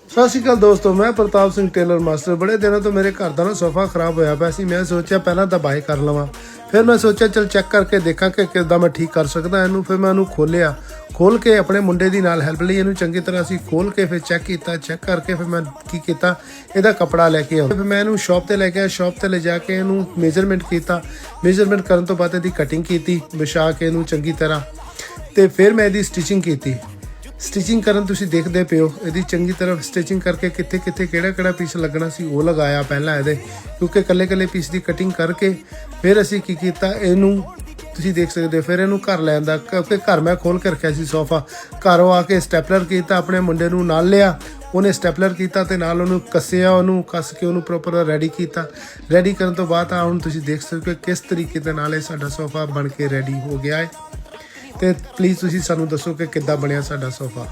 ਸਤਿ ਸ਼੍ਰੀ ਅਕਾਲ ਦੋਸਤੋ, ਮੈਂ ਪ੍ਰਤਾਪ ਸਿੰਘ ਟੇਲਰ ਮਾਸਟਰ। ਬੜੇ ਦਿਨਾਂ ਤੋਂ ਮੇਰੇ ਘਰ ਦਾ ਨਾ ਸੋਫਾ ਖਰਾਬ ਹੋਇਆ ਪਿਆ ਸੀ। ਮੈਂ ਸੋਚਿਆ ਪਹਿਲਾਂ ਤਾਂ ਬਾਈ ਕਰ ਲਵਾਂ, ਫਿਰ ਮੈਂ ਸੋਚਿਆ ਚਲ ਚੈੱਕ ਕਰਕੇ ਦੇਖਾਂ ਕਿ ਕਿੱਦਾਂ ਮੈਂ ਠੀਕ ਕਰ ਸਕਦਾ ਇਹਨੂੰ। ਫਿਰ ਮੈਂ ਇਹਨੂੰ ਖੋਲ੍ਹ ਕੇ ਆਪਣੇ ਮੁੰਡੇ ਦੀ ਨਾਲ ਹੈਲਪ ਲਈ ਇਹਨੂੰ ਚੰਗੀ ਤਰ੍ਹਾਂ ਅਸੀਂ ਖੋਲ੍ਹ ਕੇ ਫਿਰ ਚੈੱਕ ਕਰਕੇ ਫਿਰ ਮੈਂ ਕੀ ਕੀਤਾ, ਇਹਦਾ ਕੱਪੜਾ ਲੈ ਕੇ ਆਇਆ। ਫਿਰ ਮੈਂ ਇਹਨੂੰ ਸ਼ੌਪ 'ਤੇ ਲੈ ਕੇ ਆਇਆ। ਸ਼ੌਪ 'ਤੇ ਲੈ ਜਾ ਕੇ ਇਹਨੂੰ ਮੇਜਰਮੈਂਟ ਕੀਤਾ। ਮੇਜਰਮੈਂਟ ਕਰਨ ਤੋਂ ਬਾਅਦ ਇਹਦੀ ਕਟਿੰਗ ਕੀਤੀ, ਵਿਛਾ ਕੇ ਇਹਨੂੰ ਚੰਗੀ ਤਰ੍ਹਾਂ, ਅਤੇ ਫਿਰ ਮੈਂ ਇਹਦੀ ਸਟਿਚਿੰਗ ਕੀਤੀ। ਸਟਿਚਿੰਗ ਕਰਨ ਤੁਸੀਂ ਦੇਖਦੇ ਪਏ ਹੋ, ਇਹਦੀ ਚੰਗੀ ਤਰ੍ਹਾਂ ਸਟਿਚਿੰਗ ਕਰਕੇ ਕਿੱਥੇ ਕਿਹੜਾ ਪੀਸ ਲੱਗਣਾ ਸੀ ਉਹ ਲਗਾਇਆ ਪਹਿਲਾਂ ਇਹਦੇ, ਕਿਉਂਕਿ ਇਕੱਲੇ ਪੀਸ ਦੀ ਕਟਿੰਗ ਕਰਕੇ ਫਿਰ ਅਸੀਂ ਕੀ ਕੀਤਾ, ਇਹਨੂੰ ਤੁਸੀਂ ਦੇਖ ਸਕਦੇ ਹੋ। ਫਿਰ ਇਹਨੂੰ ਘਰ ਲੈ ਆਂਦਾ, ਕਿਉਂਕਿ ਘਰ ਮੈਂ ਖੋਲ੍ਹ ਕੇ ਰੱਖਿਆ ਸੀ ਸੋਫਾ। ਘਰੋਂ ਆ ਕੇ ਸਟੈਪਲਰ ਕੀਤਾ, ਆਪਣੇ ਮੁੰਡੇ ਨੂੰ ਨਾਲ ਲਿਆ, ਉਹਨੇ ਸਟੈਪਲਰ ਕੀਤਾ ਅਤੇ ਨਾਲ ਉਹਨੂੰ ਕੱਸਿਆ, ਉਹਨੂੰ ਕੱਸ ਕੇ ਉਹਨੂੰ ਪ੍ਰੋਪਰ ਰੈਡੀ ਕੀਤਾ। ਰੈਡੀ ਕਰਨ ਤੋਂ ਬਾਅਦ ਆ ਹੁਣ ਤੁਸੀਂ ਦੇਖ ਸਕਦੇ ਹੋ ਕਿ ਕਿਸ ਤਰੀਕੇ ਦੇ ਨਾਲ ਇਹ ਸਾਡਾ ਸੋਫਾ ਬਣ ਕੇ ਰੈਡੀ ਹੋ ਗਿਆ ਹੈ। ਅਤੇ ਪਲੀਜ਼ ਤੁਸੀਂ ਸਾਨੂੰ ਦੱਸੋ ਕਿ ਕਿੱਦਾਂ ਬਣਿਆ ਸਾਡਾ ਸੋਫਾ।